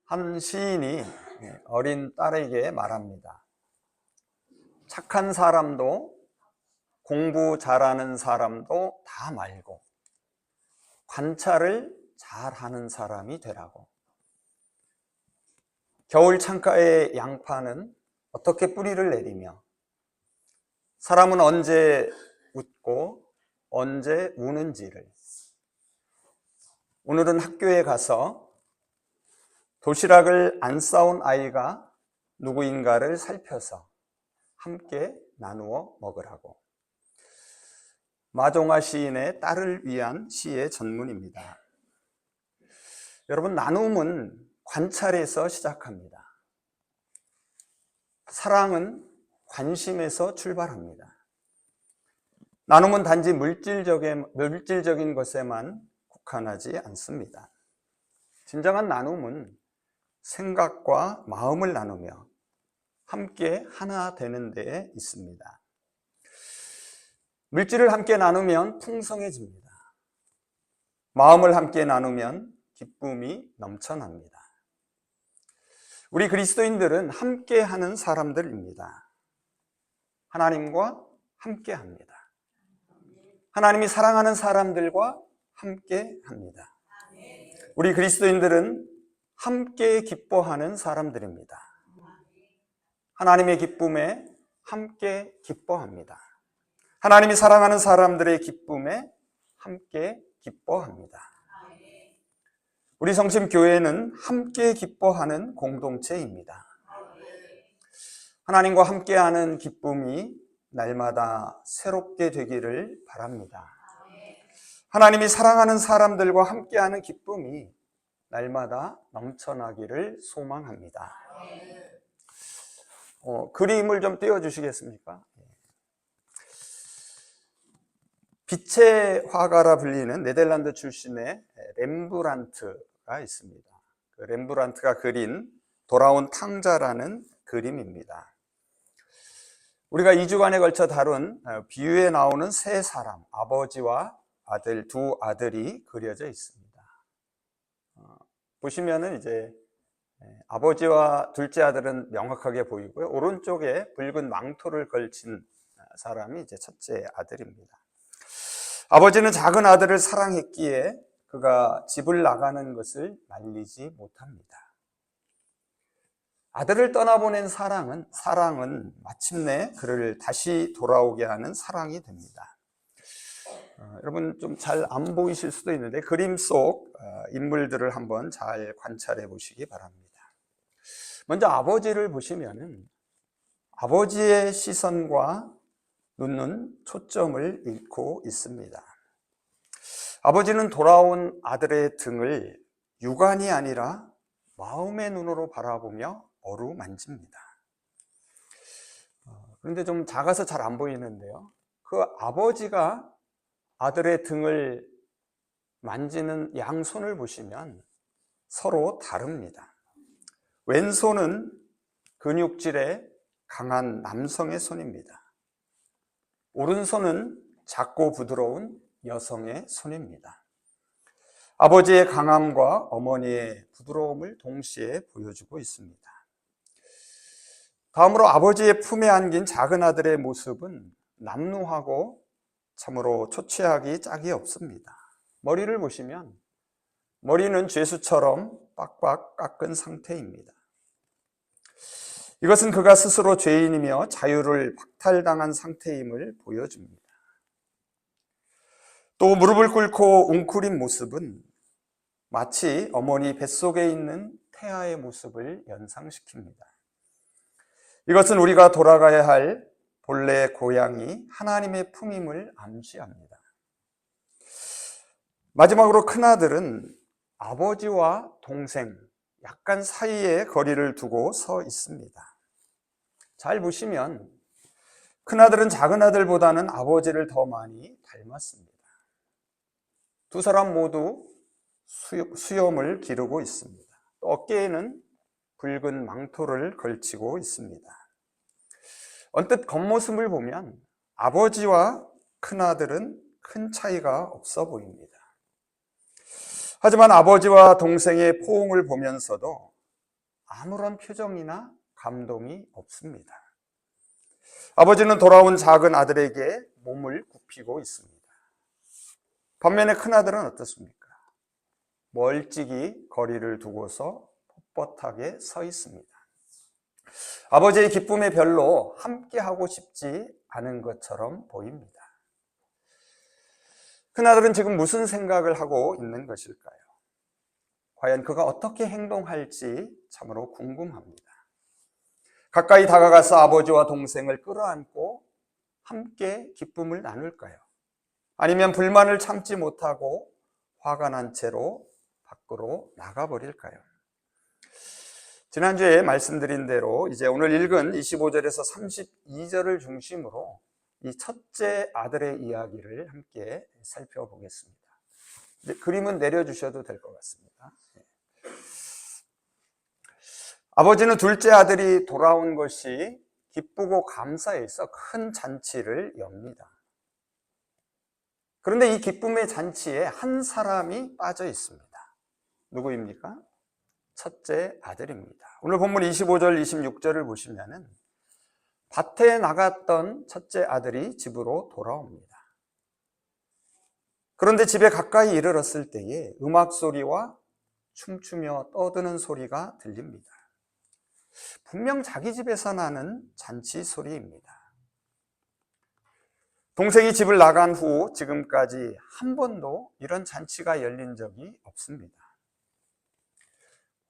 한 시인이 어린 딸에게 말합니다. 착한 사람도 공부 잘하는 사람도 다 말고 관찰을 잘하는 사람이 되라고. 겨울 창가의 양파는 어떻게 뿌리를 내리며 사람은 언제 웃고 언제 우는지를, 오늘은 학교에 가서 도시락을 안 싸온 아이가 누구인가를 살펴서 함께 나누어 먹으라고. 마종아 시인의 딸을 위한 시의 전문입니다. 여러분, 나눔은 관찰에서 시작합니다. 사랑은 관심에서 출발합니다. 나눔은 단지 물질적인 것에만 국한하지 않습니다. 진정한 나눔은 생각과 마음을 나누며 함께 하나 되는 데에 있습니다. 물질을 함께 나누면 풍성해집니다. 마음을 함께 나누면 기쁨이 넘쳐납니다. 우리 그리스도인들은 함께 하는 사람들입니다. 하나님과 함께 합니다. 하나님이 사랑하는 사람들과 함께 합니다. 우리 그리스도인들은 함께 기뻐하는 사람들입니다. 하나님의 기쁨에 함께 기뻐합니다. 하나님이 사랑하는 사람들의 기쁨에 함께 기뻐합니다. 우리 성심교회는 함께 기뻐하는 공동체입니다. 하나님과 함께하는 기쁨이 날마다 새롭게 되기를 바랍니다. 하나님이 사랑하는 사람들과 함께하는 기쁨이 날마다 넘쳐나기를 소망합니다. 그림을 좀 띄워주시겠습니까? 빛의 화가라 불리는 네덜란드 출신의 렘브란트가 있습니다. 그 렘브란트가 그린 돌아온 탕자라는 그림입니다. 우리가 2주간에 걸쳐 다룬 비유에 나오는 세 사람, 아버지와 아들, 두 아들이 그려져 있습니다. 보시면은 이제 아버지와 둘째 아들은 명확하게 보이고요. 오른쪽에 붉은 망토를 걸친 사람이 이제 첫째 아들입니다. 아버지는 작은 아들을 사랑했기에 그가 집을 나가는 것을 말리지 못합니다. 아들을 떠나보낸 사랑은 마침내 그를 다시 돌아오게 하는 사랑이 됩니다. 여러분 좀 잘 안 보이실 수도 있는데 그림 속 인물들을 한번 잘 관찰해 보시기 바랍니다. 먼저 아버지를 보시면은 아버지의 시선과 눈은 초점을 잃고 있습니다. 아버지는 돌아온 아들의 등을 육안이 아니라 마음의 눈으로 바라보며 어루만집니다. 그런데 좀 작아서 잘 안 보이는데요. 그 아버지가 아들의 등을 만지는 양손을 보시면 서로 다릅니다. 왼손은 근육질의 강한 남성의 손입니다. 오른손은 작고 부드러운 여성의 손입니다. 아버지의 강함과 어머니의 부드러움을 동시에 보여주고 있습니다. 다음으로 아버지의 품에 안긴 작은 아들의 모습은 남루하고 참으로 초췌하기 짝이 없습니다. 머리를 보시면 머리는 죄수처럼 빡빡 깎은 상태입니다. 이것은 그가 스스로 죄인이며 자유를 박탈당한 상태임을 보여줍니다. 또 무릎을 꿇고 웅크린 모습은 마치 어머니 뱃속에 있는 태아의 모습을 연상시킵니다. 이것은 우리가 돌아가야 할 본래 고향이 하나님의 품임을 암시합니다. 마지막으로 큰아들은 아버지와 동생, 약간 사이에 거리를 두고 서 있습니다. 잘 보시면 큰아들은 작은아들보다는 아버지를 더 많이 닮았습니다. 두 사람 모두 수염을 기르고 있습니다. 또 어깨에는 붉은 망토를 걸치고 있습니다. 언뜻 겉모습을 보면 아버지와 큰아들은 큰 차이가 없어 보입니다. 하지만 아버지와 동생의 포옹을 보면서도 아무런 표정이나 감동이 없습니다. 아버지는 돌아온 작은 아들에게 몸을 굽히고 있습니다. 반면에 큰아들은 어떻습니까? 멀찍이 거리를 두고서 뻣뻣하게 서 있습니다. 아버지의 기쁨에 별로 함께하고 싶지 않은 것처럼 보입니다. 큰아들은 지금 무슨 생각을 하고 있는 것일까요? 과연 그가 어떻게 행동할지 참으로 궁금합니다. 가까이 다가가서 아버지와 동생을 끌어안고 함께 기쁨을 나눌까요? 아니면 불만을 참지 못하고 화가 난 채로 밖으로 나가버릴까요? 지난주에 말씀드린 대로 이제 오늘 읽은 25절에서 32절을 중심으로 이 첫째 아들의 이야기를 함께 살펴보겠습니다. 그림은 내려주셔도 될 것 같습니다. 아버지는 둘째 아들이 돌아온 것이 기쁘고 감사해서 큰 잔치를 엽니다. 그런데 이 기쁨의 잔치에 한 사람이 빠져 있습니다. 누구입니까? 첫째 아들입니다. 오늘 본문 25절, 26절을 보시면은 밭에 나갔던 첫째 아들이 집으로 돌아옵니다. 그런데 집에 가까이 이르렀을 때에 음악 소리와 춤추며 떠드는 소리가 들립니다. 분명 자기 집에서 나는 잔치 소리입니다. 동생이 집을 나간 후 지금까지 한 번도 이런 잔치가 열린 적이 없습니다.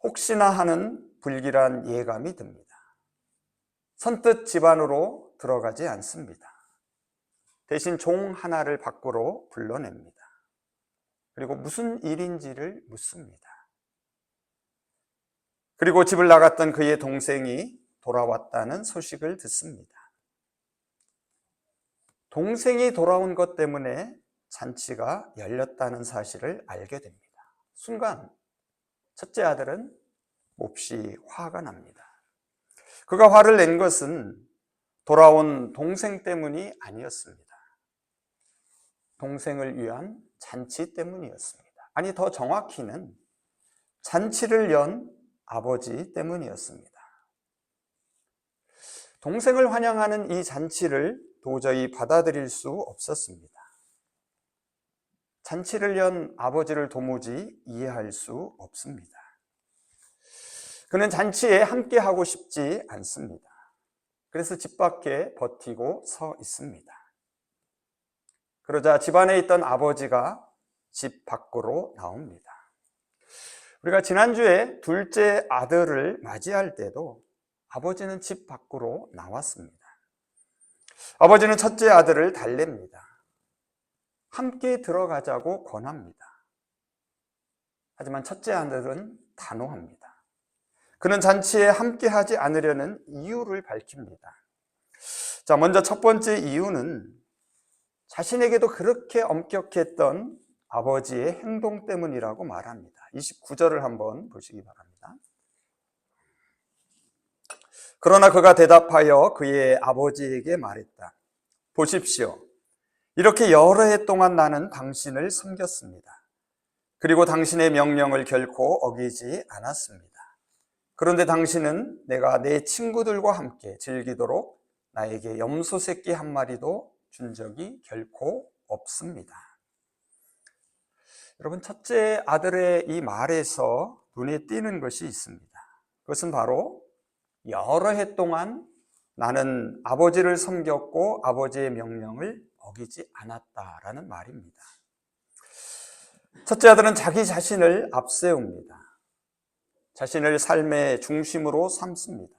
혹시나 하는 불길한 예감이 듭니다. 선뜻 집 안으로 들어가지 않습니다. 대신 종 하나를 밖으로 불러냅니다. 그리고 무슨 일인지를 묻습니다. 그리고 집을 나갔던 그의 동생이 돌아왔다는 소식을 듣습니다. 동생이 돌아온 것 때문에 잔치가 열렸다는 사실을 알게 됩니다. 순간 첫째 아들은 몹시 화가 납니다. 그가 화를 낸 것은 돌아온 동생 때문이 아니었습니다. 동생을 위한 잔치 때문이었습니다. 아니, 더 정확히는 잔치를 연 아버지 때문이었습니다. 동생을 환영하는 이 잔치를 도저히 받아들일 수 없었습니다. 잔치를 연 아버지를 도무지 이해할 수 없습니다. 그는 잔치에 함께하고 싶지 않습니다. 그래서 집 밖에 버티고 서 있습니다. 그러자 집안에 있던 아버지가 집 밖으로 나옵니다. 우리가 지난주에 둘째 아들을 맞이할 때도 아버지는 집 밖으로 나왔습니다. 아버지는 첫째 아들을 달랩니다. 함께 들어가자고 권합니다. 하지만 첫째 아들은 단호합니다. 그는 잔치에 함께하지 않으려는 이유를 밝힙니다. 자, 먼저 첫 번째 이유는 자신에게도 그렇게 엄격했던 아버지의 행동 때문이라고 말합니다. 29절을 한번 보시기 바랍니다. 그러나 그가 대답하여 그의 아버지에게 말했다. 보십시오. 이렇게 여러 해 동안 나는 당신을 섬겼습니다. 그리고 당신의 명령을 결코 어기지 않았습니다. 그런데 당신은 내가 내 친구들과 함께 즐기도록 나에게 염소 새끼 한 마리도 준 적이 결코 없습니다. 여러분, 첫째 아들의 이 말에서 눈에 띄는 것이 있습니다. 그것은 바로 여러 해 동안 나는 아버지를 섬겼고 아버지의 명령을 어기지 않았다라는 말입니다. 첫째 아들은 자기 자신을 앞세웁니다. 자신을 삶의 중심으로 삼습니다.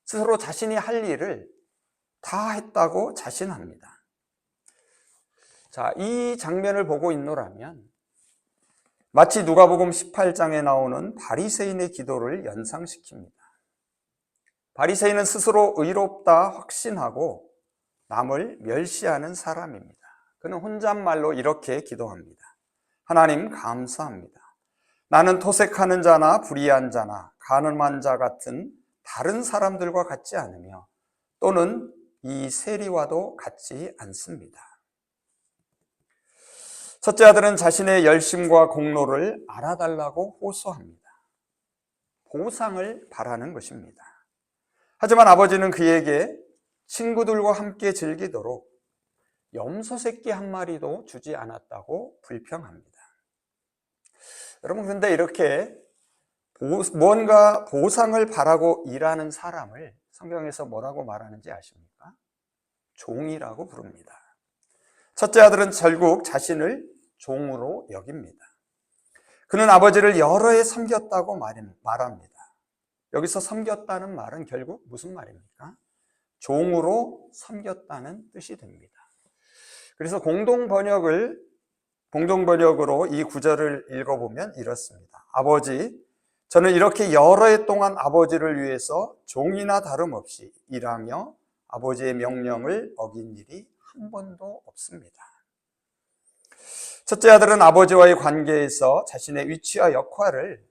스스로 자신이 할 일을 다 했다고 자신합니다. 자, 이 장면을 보고 있노라면 마치 누가복음 18장에 나오는 바리새인의 기도를 연상시킵니다. 바리새인은 스스로 의롭다 확신하고 남을 멸시하는 사람입니다. 그는 혼잣말로 이렇게 기도합니다. 하나님, 감사합니다. 나는 토색하는 자나 불의한 자나 가늠한 자 같은 다른 사람들과 같지 않으며 또는 이 세리와도 같지 않습니다. 첫째 아들은 자신의 열심과 공로를 알아달라고 호소합니다. 보상을 바라는 것입니다. 하지만 아버지는 그에게 친구들과 함께 즐기도록 염소 새끼 한 마리도 주지 않았다고 불평합니다. 여러분, 그런데 이렇게 무언가 보상을 바라고 일하는 사람을 성경에서 뭐라고 말하는지 아십니까? 종이라고 부릅니다. 첫째 아들은 결국 자신을 종으로 여깁니다. 그는 아버지를 여러 해 섬겼다고 말합니다. 여기서 섬겼다는 말은 결국 무슨 말입니까? 종으로 섬겼다는 뜻이 됩니다. 그래서 공동번역으로 이 구절을 읽어보면 이렇습니다. 아버지, 저는 이렇게 여러 해 동안 아버지를 위해서 종이나 다름없이 일하며 아버지의 명령을 어긴 일이 한 번도 없습니다. 첫째 아들은 아버지와의 관계에서 자신의 위치와 역할을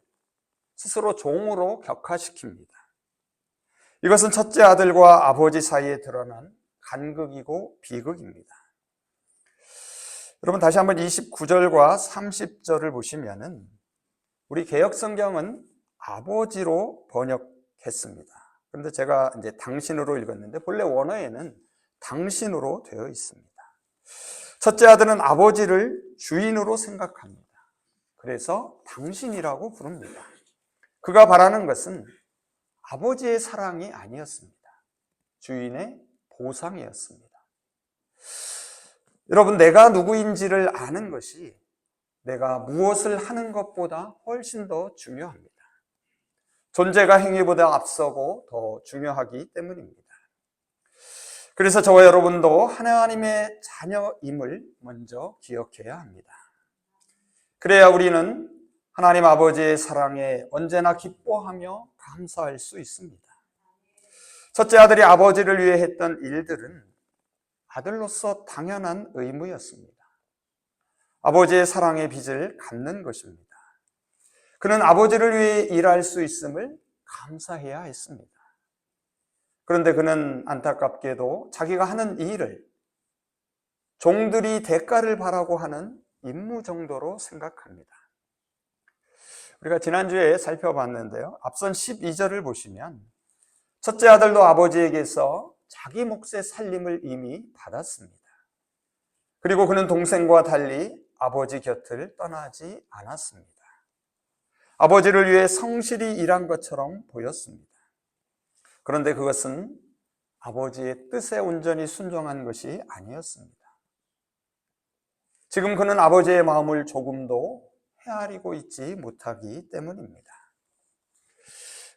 스스로 종으로 격화시킵니다. 이것은 첫째 아들과 아버지 사이에 드러난 간극이고 비극입니다. 여러분, 다시 한번 29절과 30절을 보시면은 우리 개역성경은 아버지로 번역했습니다. 그런데 제가 이제 당신으로 읽었는데 본래 원어에는 당신으로 되어 있습니다. 첫째 아들은 아버지를 주인으로 생각합니다. 그래서 당신이라고 부릅니다. 그가 바라는 것은 아버지의 사랑이 아니었습니다. 주인의 보상이었습니다. 여러분, 내가 누구인지를 아는 것이 내가 무엇을 하는 것보다 훨씬 더 중요합니다. 존재가 행위보다 앞서고 더 중요하기 때문입니다. 그래서 저와 여러분도 하나님의 자녀임을 먼저 기억해야 합니다. 그래야 우리는 하나님 아버지의 사랑에 언제나 기뻐하며 감사할 수 있습니다. 첫째 아들이 아버지를 위해 했던 일들은 아들로서 당연한 의무였습니다. 아버지의 사랑의 빚을 갚는 것입니다. 그는 아버지를 위해 일할 수 있음을 감사해야 했습니다. 그런데 그는 안타깝게도 자기가 하는 일을 종들이 대가를 바라고 하는 임무 정도로 생각합니다. 우리가 지난주에 살펴봤는데요. 앞선 12절을 보시면 첫째 아들도 아버지에게서 자기 몫의 살림을 이미 받았습니다. 그리고 그는 동생과 달리 아버지 곁을 떠나지 않았습니다. 아버지를 위해 성실히 일한 것처럼 보였습니다. 그런데 그것은 아버지의 뜻에 온전히 순종한 것이 아니었습니다. 지금 그는 아버지의 마음을 조금도 헤아리고 있지 못하기 때문입니다.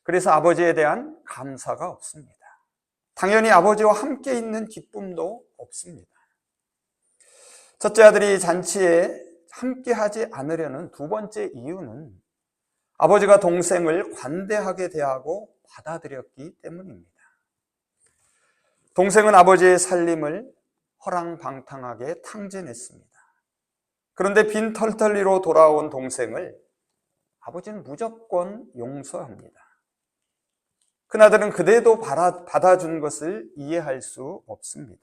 그래서 아버지에 대한 감사가 없습니다. 당연히 아버지와 함께 있는 기쁨도 없습니다. 첫째 아들이 잔치에 함께 하지 않으려는 두 번째 이유는 아버지가 동생을 관대하게 대하고 받아들였기 때문입니다. 동생은 아버지의 살림을 허랑방탕하게 탕진했습니다. 그런데 빈털털리로 돌아온 동생을 아버지는 무조건 용서합니다. 큰아들은 그대도 받아준 것을 이해할 수 없습니다.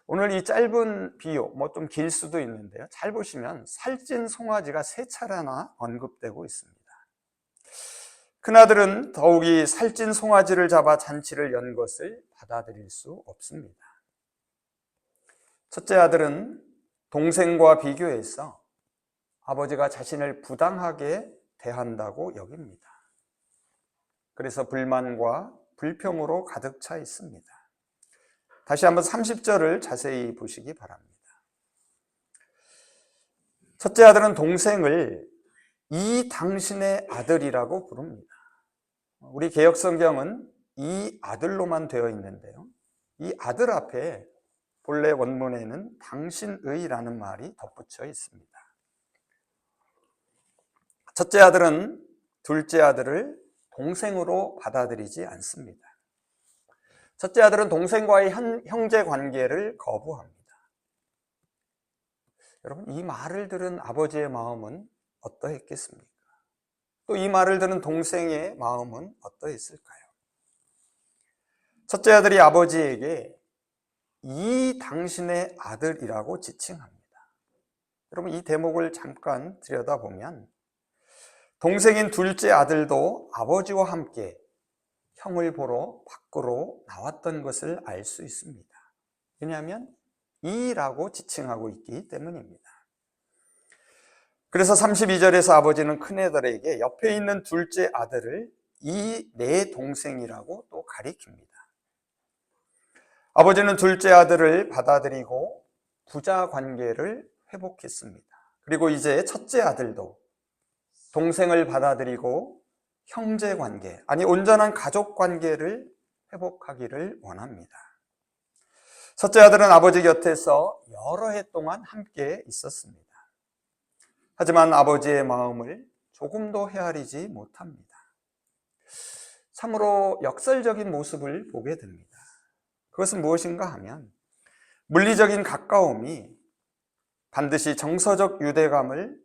오늘 이 짧은 비유, 좀 길 수도 있는데요. 잘 보시면 살찐 송아지가 3차례나 언급되고 있습니다. 큰아들은 더욱이 살찐 송아지를 잡아 잔치를 연 것을 받아들일 수 없습니다. 첫째 아들은 동생과 비교해서 아버지가 자신을 부당하게 대한다고 여깁니다. 그래서 불만과 불평으로 가득 차 있습니다. 다시 한번 30절을 자세히 보시기 바랍니다. 첫째 아들은 동생을 이 당신의 아들이라고 부릅니다. 우리 개역성경은 이 아들로만 되어 있는데요. 이 아들 앞에 본래 원문에는 당신의라는 말이 덧붙여 있습니다. 첫째 아들은 둘째 아들을 동생으로 받아들이지 않습니다. 첫째 아들은 동생과의 형제 관계를 거부합니다. 여러분, 이 말을 들은 아버지의 마음은 어떠했겠습니까? 또 이 말을 들은 동생의 마음은 어떠했을까요? 첫째 아들이 아버지에게 이 당신의 아들이라고 지칭합니다. 여러분, 이 대목을 잠깐 들여다보면 동생인 둘째 아들도 아버지와 함께 형을 보러 밖으로 나왔던 것을 알 수 있습니다. 왜냐하면 이라고 지칭하고 있기 때문입니다. 그래서 32절에서 아버지는 큰아들에게 옆에 있는 둘째 아들을 이 내 동생이라고 또 가리킵니다. 아버지는 둘째 아들을 받아들이고 부자 관계를 회복했습니다. 그리고 이제 첫째 아들도 동생을 받아들이고 형제 관계, 아니 온전한 가족 관계를 회복하기를 원합니다. 첫째 아들은 아버지 곁에서 여러 해 동안 함께 있었습니다. 하지만 아버지의 마음을 조금도 헤아리지 못합니다. 참으로 역설적인 모습을 보게 됩니다. 그것은 무엇인가 하면 물리적인 가까움이 반드시 정서적 유대감을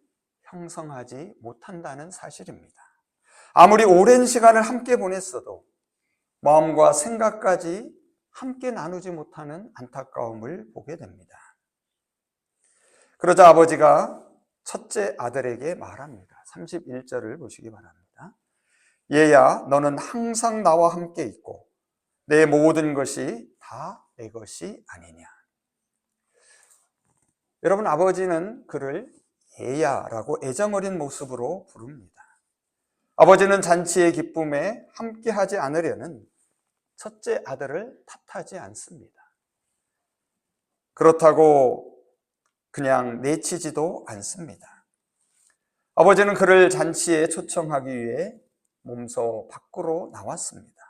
형성하지 못한다는 사실입니다. 아무리 오랜 시간을 함께 보냈어도 마음과 생각까지 함께 나누지 못하는 안타까움을 보게 됩니다. 그러자 아버지가 첫째 아들에게 말합니다. 31절을 보시기 바랍니다. 얘야, 너는 항상 나와 함께 있고 내 모든 것이 다 내 것이 아니냐. 여러분, 아버지는 그를 얘야라고 애정어린 모습으로 부릅니다. 아버지는 잔치의 기쁨에 함께하지 않으려는 첫째 아들을 탓하지 않습니다. 그렇다고 그냥 내치지도 않습니다. 아버지는 그를 잔치에 초청하기 위해 몸소 밖으로 나왔습니다.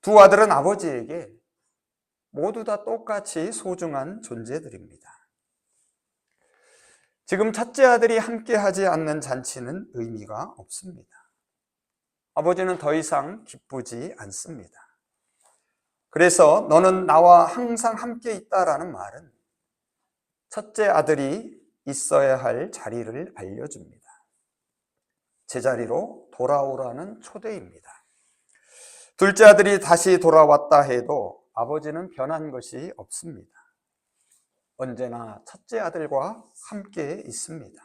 두 아들은 아버지에게 모두 다 똑같이 소중한 존재들입니다. 지금 첫째 아들이 함께하지 않는 잔치는 의미가 없습니다. 아버지는 더 이상 기쁘지 않습니다. 그래서 너는 나와 항상 함께 있다라는 말은 첫째 아들이 있어야 할 자리를 알려줍니다. 제자리로 돌아오라는 초대입니다. 둘째 아들이 다시 돌아왔다 해도 아버지는 변한 것이 없습니다. 언제나 첫째 아들과 함께 있습니다.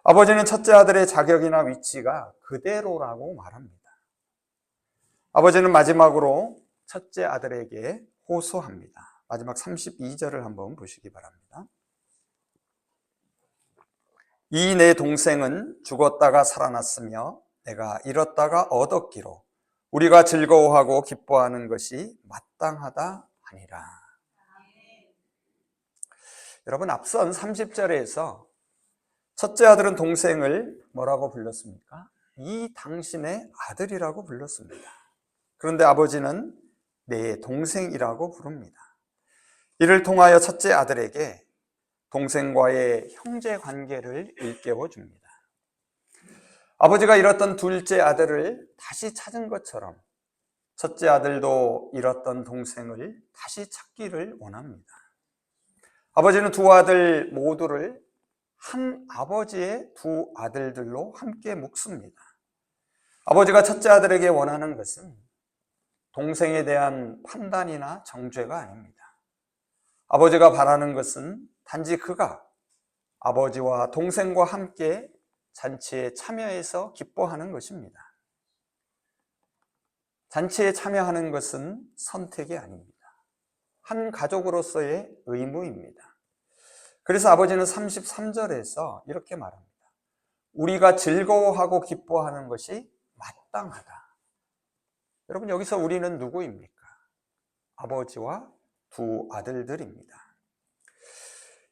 아버지는 첫째 아들의 자격이나 위치가 그대로라고 말합니다. 아버지는 마지막으로 첫째 아들에게 호소합니다. 마지막 32절을 한번 보시기 바랍니다. 이 내 동생은 죽었다가 살아났으며 내가 잃었다가 얻었기로 우리가 즐거워하고 기뻐하는 것이 마땅하다 하니라. 여러분, 앞선 30절에서 첫째 아들은 동생을 뭐라고 불렀습니까? 이 당신의 아들이라고 불렀습니다. 그런데 아버지는 내 동생이라고 부릅니다. 이를 통하여 첫째 아들에게 동생과의 형제 관계를 일깨워 줍니다. 아버지가 잃었던 둘째 아들을 다시 찾은 것처럼 첫째 아들도 잃었던 동생을 다시 찾기를 원합니다. 아버지는 두 아들 모두를 한 아버지의 두 아들들로 함께 묶습니다. 아버지가 첫째 아들에게 원하는 것은 동생에 대한 판단이나 정죄가 아닙니다. 아버지가 바라는 것은 단지 그가 아버지와 동생과 함께 잔치에 참여해서 기뻐하는 것입니다. 잔치에 참여하는 것은 선택이 아닙니다. 한 가족으로서의 의무입니다. 그래서 아버지는 33절에서 이렇게 말합니다. 우리가 즐거워하고 기뻐하는 것이 마땅하다. 여러분, 여기서 우리는 누구입니까? 아버지와 두 아들들입니다.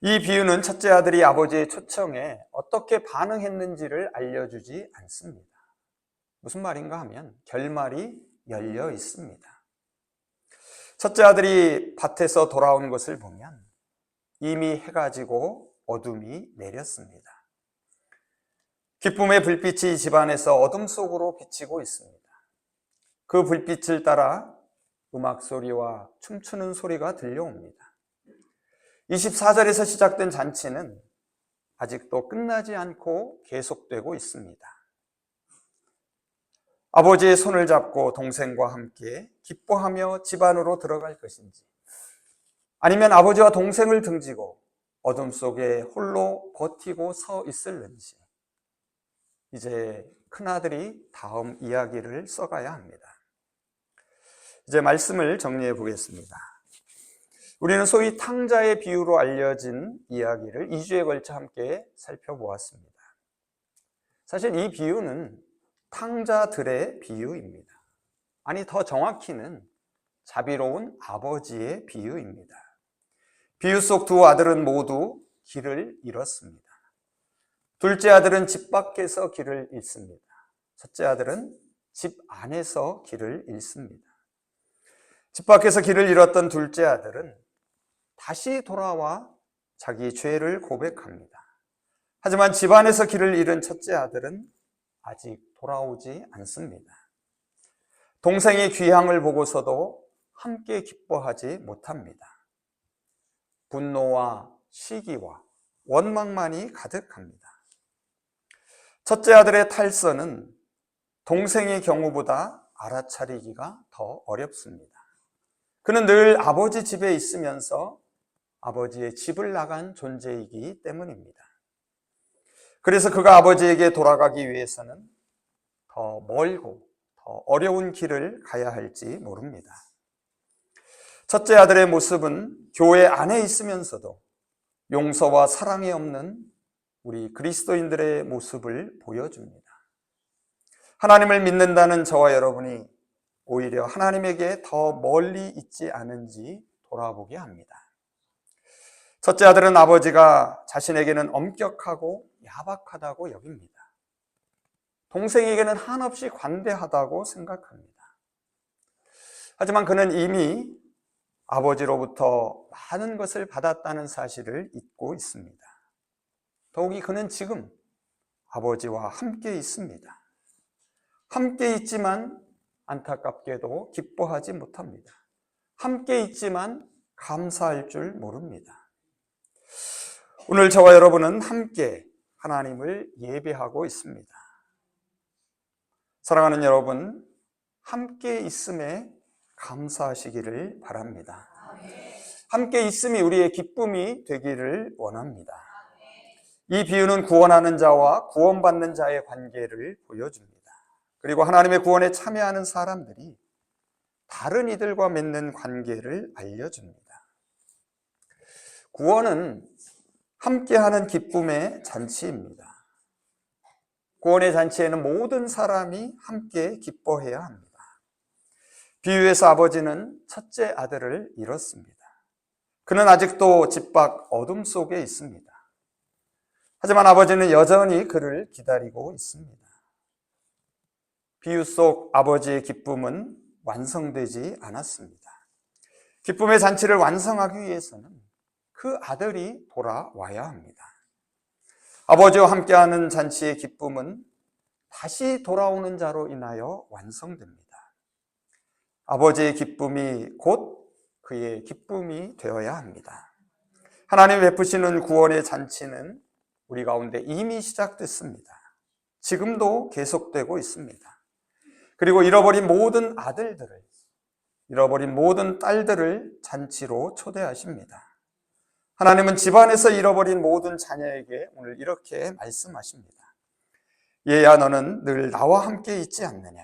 이 비유는 첫째 아들이 아버지의 초청에 어떻게 반응했는지를 알려주지 않습니다. 무슨 말인가 하면 결말이 열려 있습니다. 첫째 아들이 밭에서 돌아온 것을 보면 이미 해가 지고 어둠이 내렸습니다. 기쁨의 불빛이 집안에서 어둠 속으로 비치고 있습니다. 그 불빛을 따라 음악 소리와 춤추는 소리가 들려옵니다. 24절에서 시작된 잔치는 아직도 끝나지 않고 계속되고 있습니다. 아버지의 손을 잡고 동생과 함께 기뻐하며 집 안으로 들어갈 것인지, 아니면 아버지와 동생을 등지고 어둠 속에 홀로 버티고 서 있을는지, 이제 큰아들이 다음 이야기를 써가야 합니다. 이제 말씀을 정리해 보겠습니다. 우리는 소위 탕자의 비유로 알려진 이야기를 2주에 걸쳐 함께 살펴보았습니다. 사실 이 비유는 탕자들의 비유입니다. 아니, 더 정확히는 자비로운 아버지의 비유입니다. 비유 속 두 아들은 모두 길을 잃었습니다. 둘째 아들은 집 밖에서 길을 잃습니다. 첫째 아들은 집 안에서 길을 잃습니다. 집 밖에서 길을 잃었던 둘째 아들은 다시 돌아와 자기 죄를 고백합니다. 하지만 집 안에서 길을 잃은 첫째 아들은 아직 돌아오지 않습니다. 동생의 귀향을 보고서도 함께 기뻐하지 못합니다. 분노와 시기와 원망만이 가득합니다. 첫째 아들의 탈선은 동생의 경우보다 알아차리기가 더 어렵습니다. 그는 늘 아버지 집에 있으면서 아버지의 집을 나간 존재이기 때문입니다. 그래서 그가 아버지에게 돌아가기 위해서는 더 멀고 더 어려운 길을 가야 할지 모릅니다. 첫째 아들의 모습은 교회 안에 있으면서도 용서와 사랑이 없는 우리 그리스도인들의 모습을 보여줍니다. 하나님을 믿는다는 저와 여러분이 오히려 하나님에게 더 멀리 있지 않은지 돌아보게 합니다. 첫째 아들은 아버지가 자신에게는 엄격하고 야박하다고 여깁니다. 동생에게는 한없이 관대하다고 생각합니다. 하지만 그는 이미 아버지로부터 많은 것을 받았다는 사실을 잊고 있습니다. 더욱이 그는 지금 아버지와 함께 있습니다. 함께 있지만 안타깝게도 기뻐하지 못합니다. 함께 있지만 감사할 줄 모릅니다. 오늘 저와 여러분은 함께 하나님을 예배하고 있습니다. 사랑하는 여러분, 함께 있음에 감사하시기를 바랍니다. 함께 있음이 우리의 기쁨이 되기를 원합니다. 이 비유는 구원하는 자와 구원받는 자의 관계를 보여줍니다. 그리고 하나님의 구원에 참여하는 사람들이 다른 이들과 맺는 관계를 알려줍니다. 구원은 함께하는 기쁨의 잔치입니다. 구원의 잔치에는 모든 사람이 함께 기뻐해야 합니다. 비유에서 아버지는 첫째 아들을 잃었습니다. 그는 아직도 집 밖 어둠 속에 있습니다. 하지만 아버지는 여전히 그를 기다리고 있습니다. 비유 속 아버지의 기쁨은 완성되지 않았습니다. 기쁨의 잔치를 완성하기 위해서는 그 아들이 돌아와야 합니다. 아버지와 함께하는 잔치의 기쁨은 다시 돌아오는 자로 인하여 완성됩니다. 아버지의 기쁨이 곧 그의 기쁨이 되어야 합니다. 하나님 베푸시는 구원의 잔치는 우리 가운데 이미 시작됐습니다. 지금도 계속되고 있습니다. 그리고 잃어버린 모든 아들들을, 잃어버린 모든 딸들을 잔치로 초대하십니다. 하나님은 집안에서 잃어버린 모든 자녀에게 오늘 이렇게 말씀하십니다. 얘야, 너는 늘 나와 함께 있지 않느냐?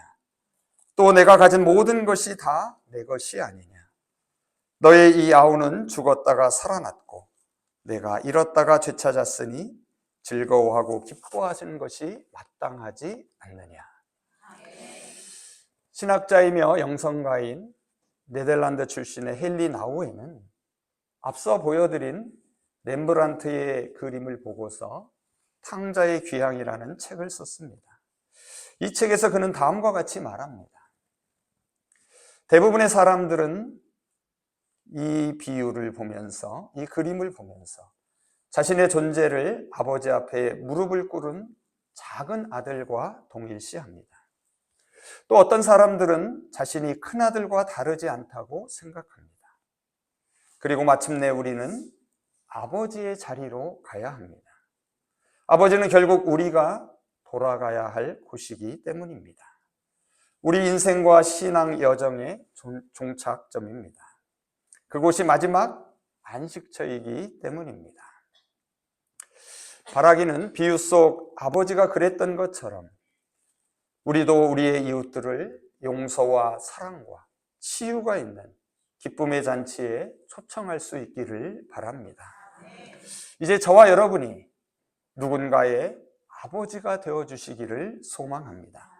또 내가 가진 모든 것이 다 내 것이 아니냐? 너의 이 아우는 죽었다가 살아났고 내가 잃었다가 되찾았으니 즐거워하고 기뻐하시는 것이 마땅하지 않느냐? 신학자이며 영성가인 네덜란드 출신의 헨리 나우에는 앞서 보여드린 렘브란트의 그림을 보고서 탕자의 귀향이라는 책을 썼습니다. 이 책에서 그는 다음과 같이 말합니다. 대부분의 사람들은 이 비유를 보면서, 이 그림을 보면서 자신의 존재를 아버지 앞에 무릎을 꿇은 작은 아들과 동일시합니다. 또 어떤 사람들은 자신이 큰 아들과 다르지 않다고 생각합니다. 그리고 마침내 우리는 아버지의 자리로 가야 합니다. 아버지는 결국 우리가 돌아가야 할 곳이기 때문입니다. 우리 인생과 신앙 여정의 종착점입니다. 그곳이 마지막 안식처이기 때문입니다. 바라기는 비유 속 아버지가 그랬던 것처럼 우리도 우리의 이웃들을 용서와 사랑과 치유가 있는 기쁨의 잔치에 초청할 수 있기를 바랍니다. 이제 저와 여러분이 누군가의 아버지가 되어주시기를 소망합니다.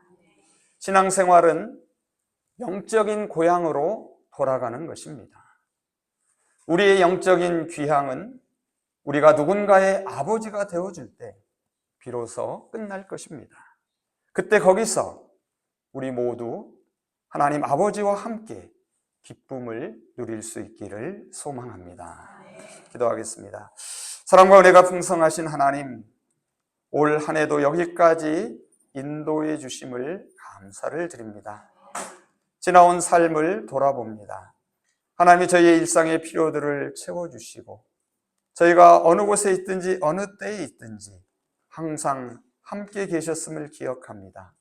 신앙생활은 영적인 고향으로 돌아가는 것입니다. 우리의 영적인 귀향은 우리가 누군가의 아버지가 되어줄 때 비로소 끝날 것입니다. 그때 거기서 우리 모두 하나님 아버지와 함께 기쁨을 누릴 수 있기를 소망합니다. 기도하겠습니다. 사랑과 은혜가 풍성하신 하나님, 올 한 해도 여기까지 인도해 주심을 감사를 드립니다. 지나온 삶을 돌아봅니다. 하나님이 저희의 일상의 필요들을 채워주시고 저희가 어느 곳에 있든지 어느 때에 있든지 항상 함께 계셨음을 기억합니다.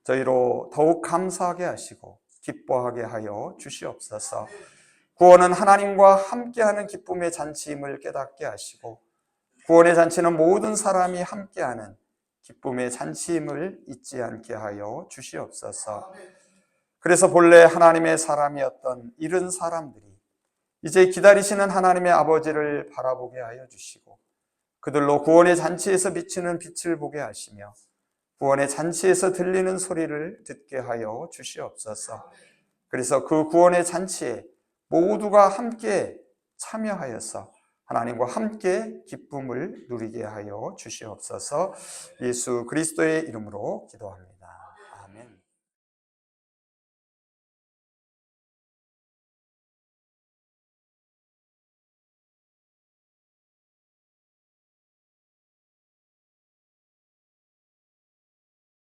저희로 더욱 감사하게 하시고 기뻐하게 하여 주시옵소서. 구원은 하나님과 함께하는 기쁨의 잔치임을 깨닫게 하시고 구원의 잔치는 모든 사람이 함께하는 기쁨의 잔치임을 잊지 않게 하여 주시옵소서. 그래서 본래 하나님의 사람이었던 이런 사람들이 이제 기다리시는 하나님의 아버지를 바라보게 하여 주시고 그들로 구원의 잔치에서 비치는 빛을 보게 하시며 구원의 잔치에서 들리는 소리를 듣게 하여 주시옵소서. 그래서 그 구원의 잔치에 모두가 함께 참여하여서 하나님과 함께 기쁨을 누리게 하여 주시옵소서. 예수 그리스도의 이름으로 기도합니다.